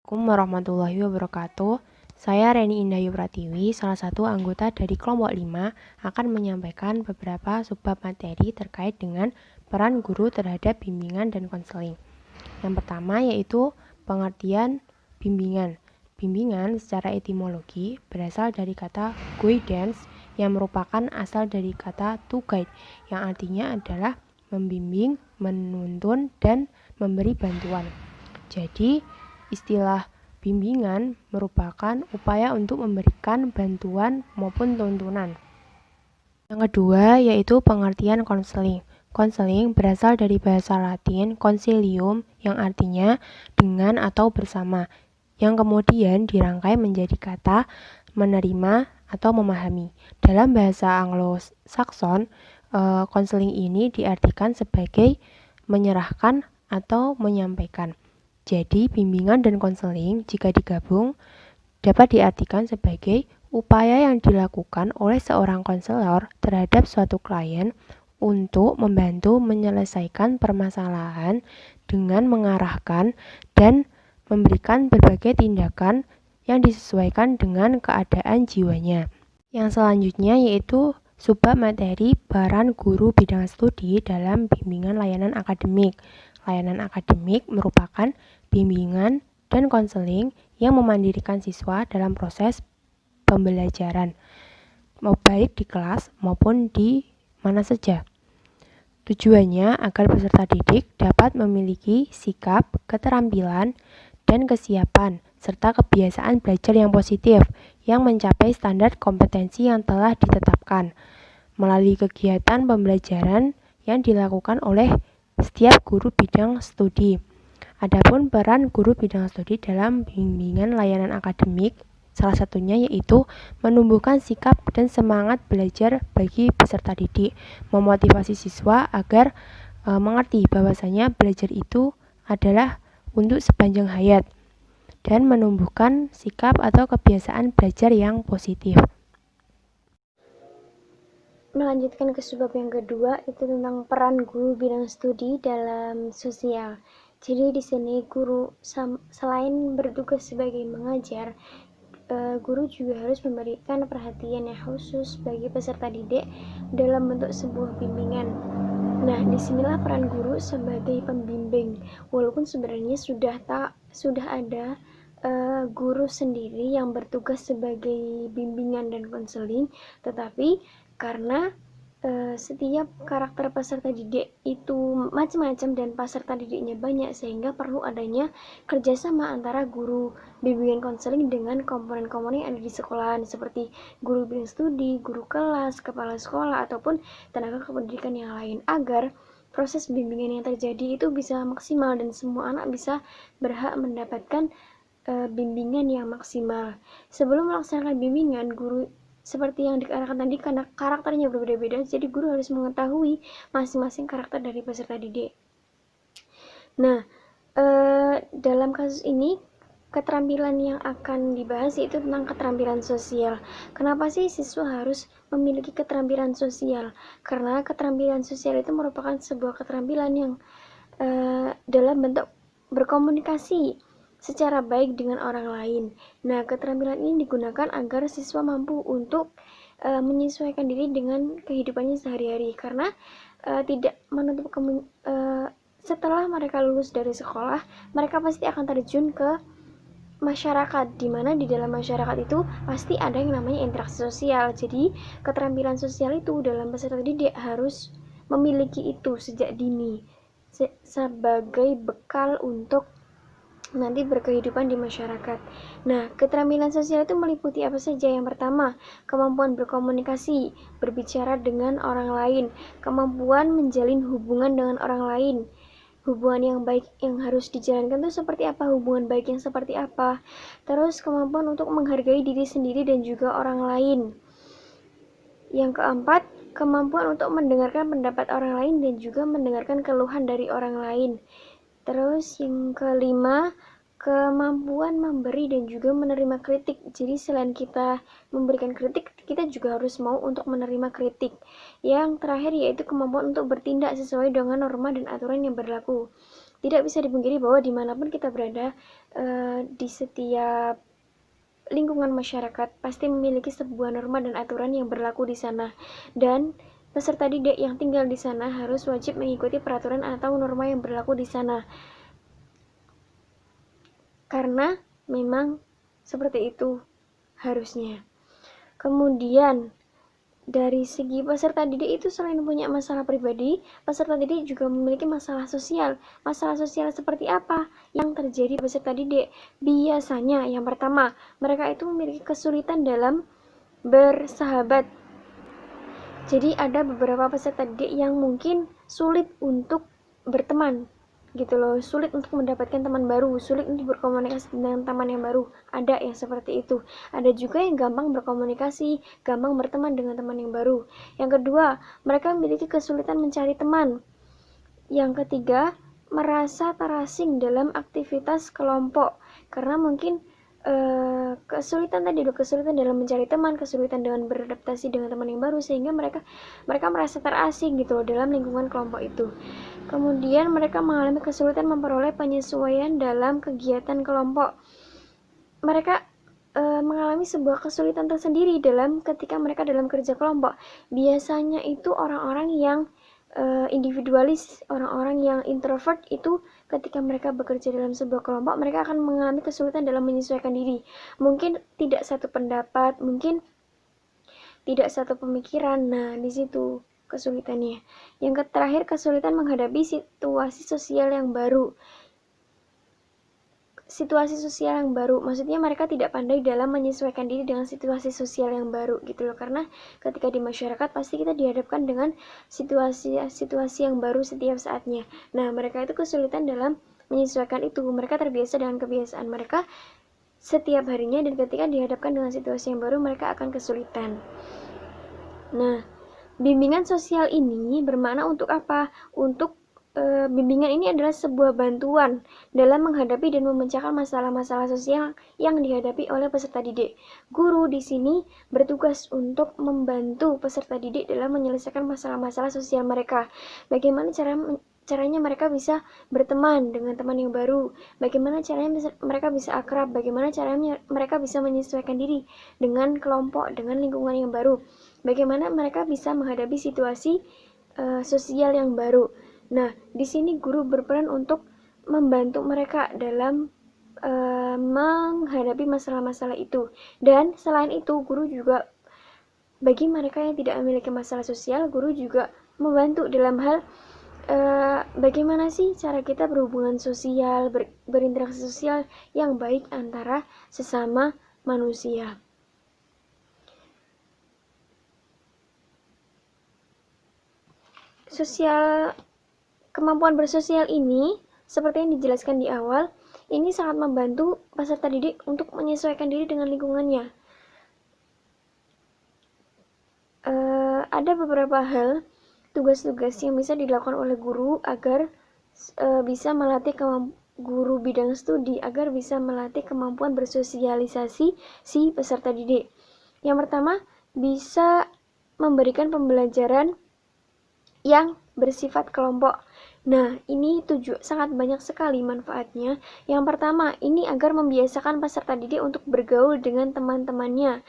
Assalamualaikum warahmatullahi wabarakatuh. Saya Reni Indayu Pratiwi, salah satu anggota dari kelompok 5, akan menyampaikan beberapa subbab materi terkait dengan peran guru terhadap bimbingan dan konseling. Yang pertama yaitu pengertian bimbingan. Bimbingan secara etimologi berasal dari kata guidance yang merupakan asal dari kata to guide, yang artinya adalah membimbing, menuntun, dan memberi bantuan. Jadi, istilah bimbingan merupakan upaya untuk memberikan bantuan maupun tuntunan. Yang kedua yaitu pengertian konseling. Konseling berasal dari bahasa Latin consilium yang artinya dengan atau bersama, yang kemudian dirangkai menjadi kata menerima atau memahami. Dalam bahasa Anglo-Saxon, konseling ini diartikan sebagai menyerahkan atau menyampaikan. Jadi, bimbingan dan konseling jika digabung dapat diartikan sebagai upaya yang dilakukan oleh seorang konselor terhadap suatu klien untuk membantu menyelesaikan permasalahan dengan mengarahkan dan memberikan berbagai tindakan yang disesuaikan dengan keadaan jiwanya. Yang selanjutnya yaitu subbab materi peran guru bidang studi dalam bimbingan layanan akademik. Layanan akademik merupakan bimbingan dan konseling yang memandirikan siswa dalam proses pembelajaran, baik di kelas maupun di mana saja. Tujuannya agar peserta didik dapat memiliki sikap, keterampilan, dan kesiapan, serta kebiasaan belajar yang positif, yang mencapai standar kompetensi yang telah ditetapkan, melalui kegiatan pembelajaran yang dilakukan oleh setiap guru bidang studi. Adapun peran guru bidang studi dalam bimbingan layanan akademik, salah satunya yaitu menumbuhkan sikap dan semangat belajar bagi peserta didik, memotivasi siswa agar mengerti bahwasanya belajar itu adalah untuk sepanjang hayat, dan menumbuhkan sikap atau kebiasaan belajar yang positif. Melanjutkan ke subbab yang kedua, itu tentang peran guru bidang studi dalam sosial. Jadi di sini guru selain bertugas sebagai mengajar, guru juga harus memberikan perhatian yang khusus bagi peserta didik dalam bentuk sebuah bimbingan. Nah, disinilah peran guru sebagai pembimbing. Walaupun sebenarnya sudah ada guru sendiri yang bertugas sebagai bimbingan dan konseling, tetapi karena setiap karakter peserta didik itu macam-macam dan peserta didiknya banyak, sehingga perlu adanya kerjasama antara guru bimbingan konseling dengan komponen-komponen yang ada di sekolahan, seperti guru bidang studi, guru kelas, kepala sekolah, ataupun tenaga kependidikan yang lain, agar proses bimbingan yang terjadi itu bisa maksimal dan semua anak bisa berhak mendapatkan bimbingan yang maksimal. Sebelum melaksanakan bimbingan, guru seperti yang dikatakan tadi, karena karakternya berbeda-beda, jadi guru harus mengetahui masing-masing karakter dari peserta didik. Nah, dalam kasus ini keterampilan yang akan dibahas yaitu tentang keterampilan sosial. Kenapa sih siswa harus memiliki keterampilan sosial? Karena keterampilan sosial itu merupakan sebuah keterampilan yang dalam bentuk berkomunikasi secara baik dengan orang lain. Nah, keterampilan ini digunakan agar siswa mampu untuk menyesuaikan diri dengan kehidupannya sehari-hari, karena tidak menutup setelah mereka lulus dari sekolah, mereka pasti akan terjun ke masyarakat, di mana di dalam masyarakat itu pasti ada yang namanya interaksi sosial. Jadi keterampilan sosial itu dalam peserta didik harus memiliki itu sejak dini sebagai bekal untuk nanti berkehidupan di masyarakat. Nah, keterampilan sosial itu meliputi apa saja? Yang pertama, kemampuan berkomunikasi, berbicara dengan orang lain, kemampuan menjalin hubungan dengan orang lain. Hubungan yang baik yang harus dijalankan itu seperti apa? Hubungan baik yang seperti apa? Terus kemampuan untuk menghargai diri sendiri dan juga orang lain. Yang keempat, kemampuan untuk mendengarkan pendapat orang lain dan juga mendengarkan keluhan dari orang lain. Terus yang kelima, kemampuan memberi dan juga menerima kritik. Jadi selain kita memberikan kritik, kita juga harus mau untuk menerima kritik. Yang terakhir yaitu kemampuan untuk bertindak sesuai dengan norma dan aturan yang berlaku. Tidak bisa dipungkiri bahwa dimanapun kita berada, di setiap lingkungan masyarakat pasti memiliki sebuah norma dan aturan yang berlaku di sana, dan peserta didik yang tinggal di sana harus wajib mengikuti peraturan atau norma yang berlaku di sana, karena memang seperti itu harusnya. Kemudian dari segi peserta didik itu, selain punya masalah pribadi, peserta didik juga memiliki masalah sosial. Masalah sosial seperti apa yang terjadi peserta didik? Biasanya yang pertama, mereka itu memiliki kesulitan dalam bersahabat. Jadi ada beberapa peserta didik yang mungkin sulit untuk berteman gitu loh, sulit untuk mendapatkan teman baru, sulit untuk berkomunikasi dengan teman yang baru. Ada yang seperti itu. Ada juga yang gampang berkomunikasi, gampang berteman dengan teman yang baru. Yang kedua, mereka memiliki kesulitan mencari teman. Yang ketiga, merasa terasing dalam aktivitas kelompok, karena mungkin kesulitan dalam mencari teman, kesulitan dengan beradaptasi dengan teman yang baru, sehingga mereka merasa terasing gitu loh dalam lingkungan kelompok itu. Kemudian mereka mengalami kesulitan memperoleh penyesuaian dalam kegiatan kelompok. Mereka mengalami sebuah kesulitan tersendiri ketika mereka dalam kerja kelompok. Biasanya itu orang-orang yang individualis, orang-orang yang introvert itu ketika mereka bekerja dalam sebuah kelompok, mereka akan mengalami kesulitan dalam menyesuaikan diri. Mungkin tidak satu pendapat, mungkin tidak satu pemikiran. Nah, di situ kesulitannya. Yang terakhir, kesulitan menghadapi situasi sosial yang baru. Situasi sosial yang baru, maksudnya mereka tidak pandai dalam menyesuaikan diri dengan situasi sosial yang baru gitu loh, karena ketika di masyarakat pasti kita dihadapkan dengan situasi yang baru setiap saatnya. Nah, mereka itu kesulitan dalam menyesuaikan itu. Mereka terbiasa dengan kebiasaan mereka setiap harinya, dan ketika dihadapkan dengan situasi yang baru, mereka akan kesulitan. Nah, bimbingan sosial ini bermakna untuk apa? Untuk bimbingan ini adalah sebuah bantuan dalam menghadapi dan memecahkan masalah-masalah sosial yang dihadapi oleh peserta didik. Guru di sini bertugas untuk membantu peserta didik dalam menyelesaikan masalah-masalah sosial mereka. Bagaimana caranya mereka bisa berteman dengan teman yang baru, bagaimana caranya mereka bisa akrab, bagaimana caranya mereka bisa menyesuaikan diri dengan kelompok, dengan lingkungan yang baru, bagaimana mereka bisa menghadapi situasi sosial yang baru. Nah, di sini guru berperan untuk membantu mereka dalam menghadapi masalah-masalah itu. Dan selain itu, guru juga, bagi mereka yang tidak memiliki masalah sosial, guru juga membantu dalam hal bagaimana sih cara kita berhubungan sosial, berinteraksi sosial yang baik antara sesama manusia. Kemampuan bersosial ini, seperti yang dijelaskan di awal, ini sangat membantu peserta didik untuk menyesuaikan diri dengan lingkungannya. Ada beberapa hal, tugas-tugas yang bisa dilakukan oleh guru agar bisa melatih guru bidang studi agar bisa melatih kemampuan bersosialisasi si peserta didik. Yang pertama, bisa memberikan pembelajaran yang bersifat kelompok. Nah, ini sangat banyak sekali manfaatnya. Yang pertama, ini agar membiasakan peserta didik untuk bergaul dengan teman-temannya.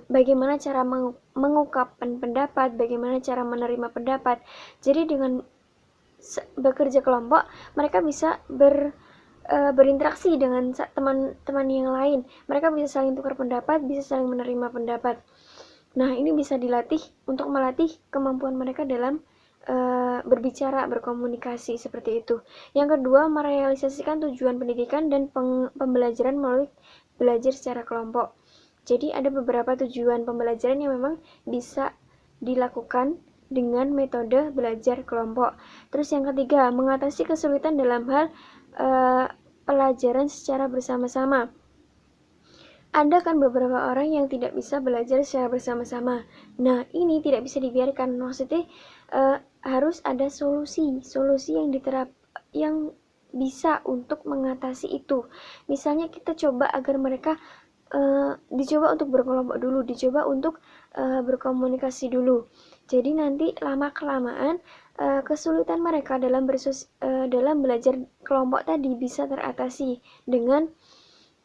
Bagaimana cara mengungkapkan pendapat, bagaimana cara menerima pendapat. Jadi dengan bekerja kelompok, mereka bisa berinteraksi dengan teman-teman yang lain. Mereka bisa saling tukar pendapat, bisa saling menerima pendapat. Nah, ini bisa dilatih untuk melatih kemampuan mereka dalam berbicara, berkomunikasi seperti itu. Yang kedua, merealisasikan tujuan pendidikan dan pembelajaran melalui belajar secara kelompok. Jadi ada beberapa tujuan pembelajaran yang memang bisa dilakukan dengan metode belajar kelompok. Terus yang ketiga, mengatasi kesulitan dalam hal pelajaran secara bersama-sama. Ada kan beberapa orang yang tidak bisa belajar secara bersama-sama. Nah, ini tidak bisa dibiarkan. Maksudnya harus ada solusi yang bisa untuk mengatasi itu. Misalnya kita coba agar mereka dicoba untuk berkelompok dulu, dicoba untuk berkomunikasi dulu. Jadi nanti lama-kelamaan kesulitan mereka dalam belajar kelompok tadi bisa teratasi dengan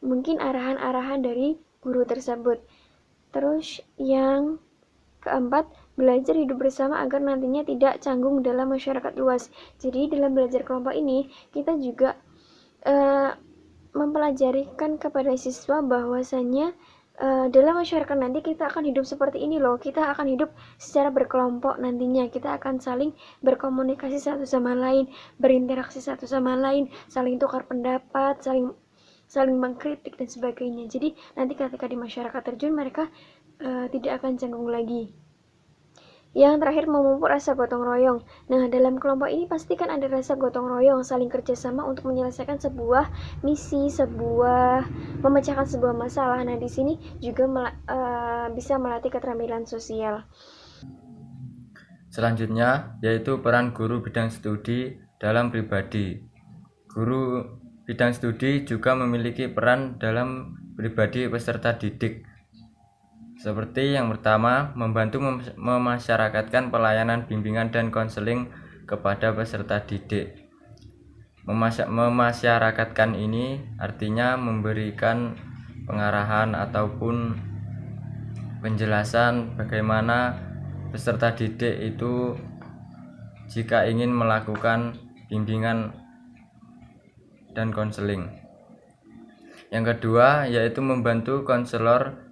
mungkin arahan-arahan dari guru tersebut. Terus yang keempat, belajar hidup bersama agar nantinya tidak canggung dalam masyarakat luas. Jadi dalam belajar kelompok ini kita juga mempelajarikan kepada siswa bahwasannya dalam masyarakat nanti kita akan hidup seperti ini loh, kita akan hidup secara berkelompok nantinya, kita akan saling berkomunikasi satu sama lain, berinteraksi satu sama lain, saling tukar pendapat, saling mengkritik dan sebagainya. Jadi nanti ketika di masyarakat terjun mereka tidak akan canggung lagi. Yang terakhir, memupuk rasa gotong royong. Nah, dalam kelompok ini pastikan ada rasa gotong royong, saling kerjasama untuk menyelesaikan sebuah misi, memecahkan sebuah masalah. Nah, di sini juga bisa melatih keterampilan sosial. Selanjutnya, yaitu peran guru bidang studi dalam pribadi. Guru bidang studi juga memiliki peran dalam pribadi peserta didik. Seperti yang pertama, membantu memasyarakatkan pelayanan bimbingan dan konseling kepada peserta didik. Memasyarakatkan ini artinya memberikan pengarahan ataupun penjelasan bagaimana peserta didik itu jika ingin melakukan bimbingan dan konseling. Yang kedua, yaitu membantu konselor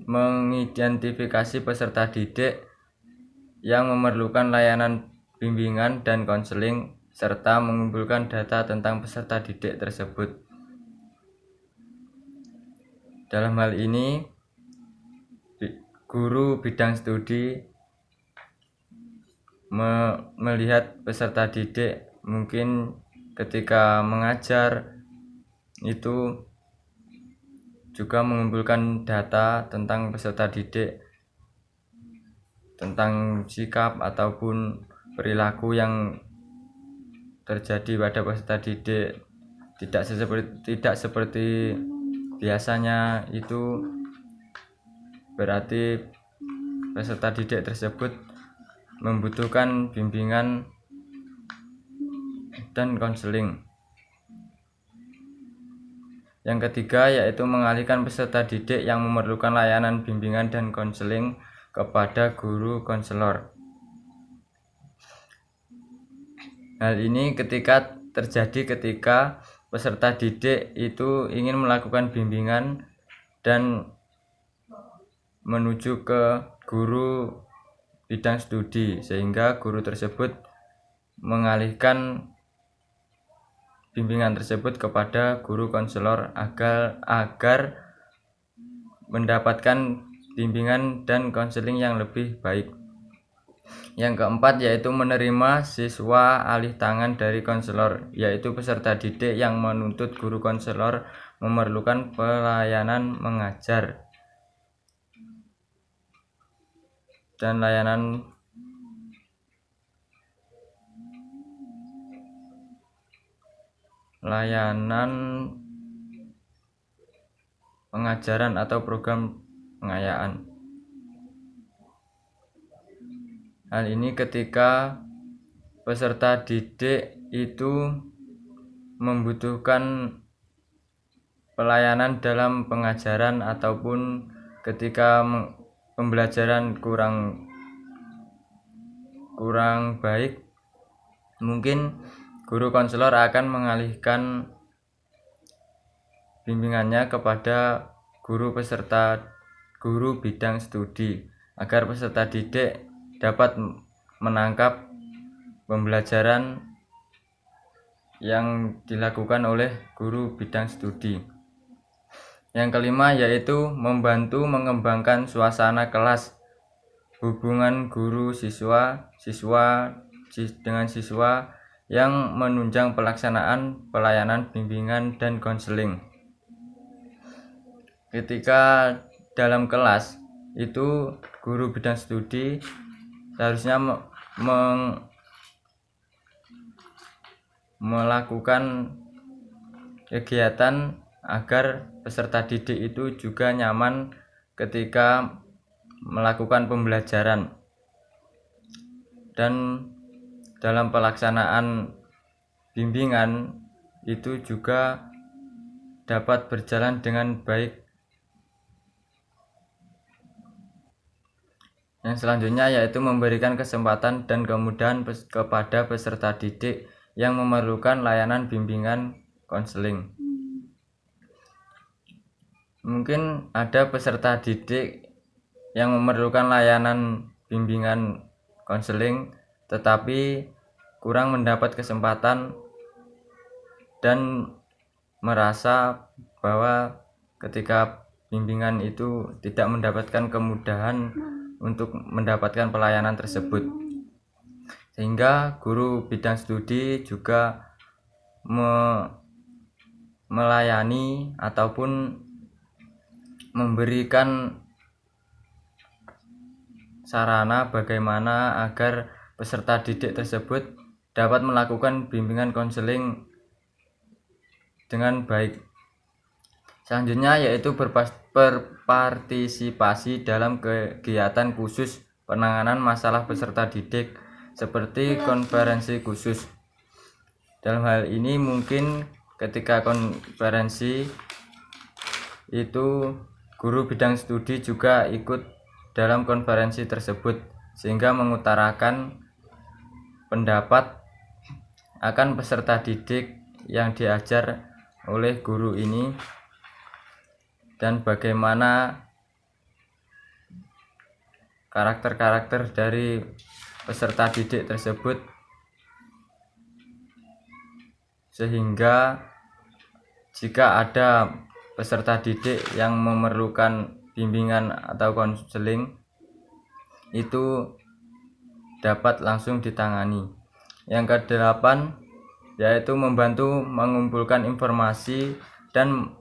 mengidentifikasi peserta didik yang memerlukan layanan bimbingan dan konseling serta mengumpulkan data tentang peserta didik tersebut. Dalam hal ini, guru bidang studi melihat peserta didik mungkin ketika mengajar itu juga mengumpulkan data tentang peserta didik, tentang sikap ataupun perilaku yang terjadi pada peserta didik tidak seperti biasanya. Itu berarti peserta didik tersebut membutuhkan bimbingan dan konseling. Yang ketiga, yaitu mengalihkan peserta didik yang memerlukan layanan bimbingan dan konseling kepada guru konselor. Hal ini terjadi ketika peserta didik itu ingin melakukan bimbingan dan menuju ke guru bidang studi, sehingga guru tersebut mengalihkan bimbingan tersebut kepada guru konselor agar mendapatkan bimbingan dan konseling yang lebih baik. Yang keempat, yaitu menerima siswa alih tangan dari konselor, yaitu peserta didik yang menuntut guru konselor memerlukan pelayanan mengajar dan layanan pengajaran atau program pengayaan. Hal ini ketika peserta didik itu membutuhkan pelayanan dalam pengajaran ataupun ketika pembelajaran kurang baik, mungkin guru konselor akan mengalihkan bimbingannya kepada guru bidang studi agar peserta didik dapat menangkap pembelajaran yang dilakukan oleh guru bidang studi. Yang kelima, yaitu membantu mengembangkan suasana kelas, hubungan guru siswa dengan siswa yang menunjang pelaksanaan pelayanan bimbingan dan konseling. Ketika dalam kelas itu guru bidang studi seharusnya melakukan kegiatan agar peserta didik itu juga nyaman ketika melakukan pembelajaran dan dalam pelaksanaan bimbingan itu juga dapat berjalan dengan baik. Yang selanjutnya yaitu memberikan kesempatan dan kemudahan kepada peserta didik yang memerlukan layanan bimbingan konseling. Mungkin ada peserta didik yang memerlukan layanan bimbingan konseling tetapi kurang mendapat kesempatan dan merasa bahwa ketika bimbingan itu tidak mendapatkan kemudahan untuk mendapatkan pelayanan tersebut, sehingga guru bidang studi juga melayani ataupun memberikan sarana bagaimana agar peserta didik tersebut dapat melakukan bimbingan konseling dengan baik. Selanjutnya yaitu berpartisipasi dalam kegiatan khusus penanganan masalah peserta didik seperti konferensi khusus. Dalam hal ini mungkin ketika konferensi itu guru bidang studi juga ikut dalam konferensi tersebut sehingga mengutarakan pendapat akan peserta didik yang diajar oleh guru ini dan bagaimana karakter-karakter dari peserta didik tersebut, sehingga jika ada peserta didik yang memerlukan bimbingan atau konseling itu dapat langsung ditangani. Yang kedelapan yaitu membantu mengumpulkan informasi dan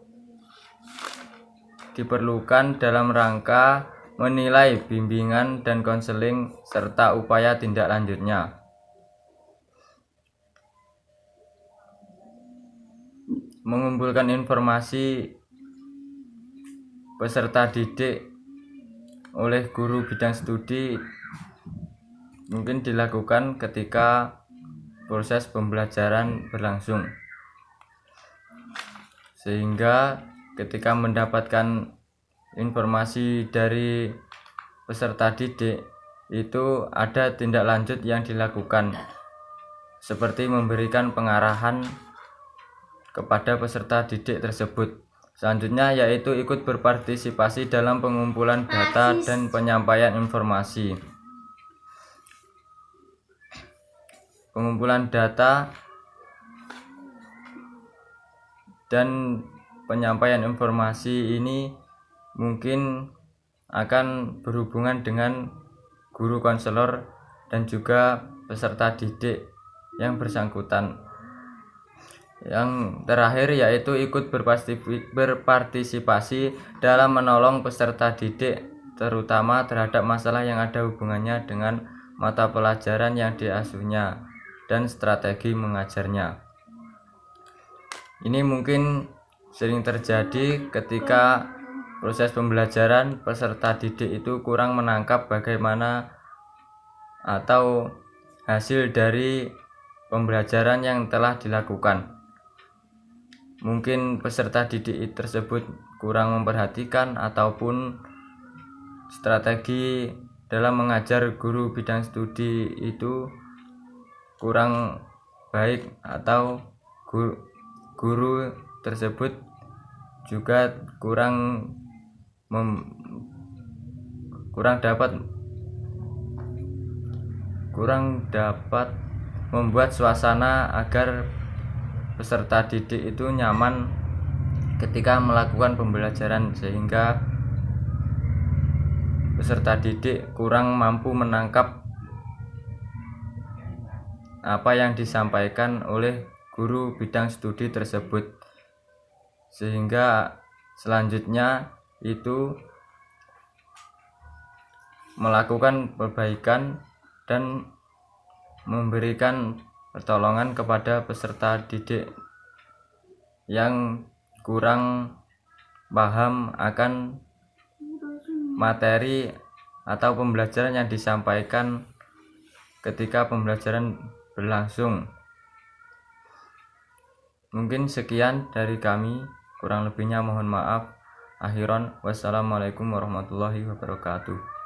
diperlukan dalam rangka menilai bimbingan dan konseling serta upaya tindak lanjutnya. Mengumpulkan informasi peserta didik oleh guru bidang studi mungkin dilakukan ketika proses pembelajaran berlangsung, sehingga ketika mendapatkan informasi dari peserta didik itu ada tindak lanjut yang dilakukan seperti memberikan pengarahan kepada peserta didik tersebut. Selanjutnya yaitu ikut berpartisipasi dalam pengumpulan data dan penyampaian informasi. Pengumpulan data dan penyampaian informasi ini mungkin akan berhubungan dengan guru konselor dan juga peserta didik yang bersangkutan. Yang terakhir yaitu ikut berpartisipasi dalam menolong peserta didik terutama terhadap masalah yang ada hubungannya dengan mata pelajaran yang diasuhnya dan strategi mengajarnya. Ini mungkin sering terjadi ketika proses pembelajaran peserta didik itu kurang menangkap bagaimana atau hasil dari pembelajaran yang telah dilakukan. Mungkin peserta didik tersebut kurang memperhatikan ataupun strategi dalam mengajar guru bidang studi itu kurang baik atau guru tersebut juga kurang dapat membuat suasana agar peserta didik itu nyaman ketika melakukan pembelajaran, sehingga peserta didik kurang mampu menangkap apa yang disampaikan oleh guru bidang studi tersebut, sehingga selanjutnya itu melakukan perbaikan dan memberikan pertolongan kepada peserta didik yang kurang paham akan materi atau pembelajaran yang disampaikan ketika pembelajaran berlangsung. Mungkin sekian dari kami, kurang lebihnya mohon maaf. Akhiran, wassalamualaikum warahmatullahi wabarakatuh.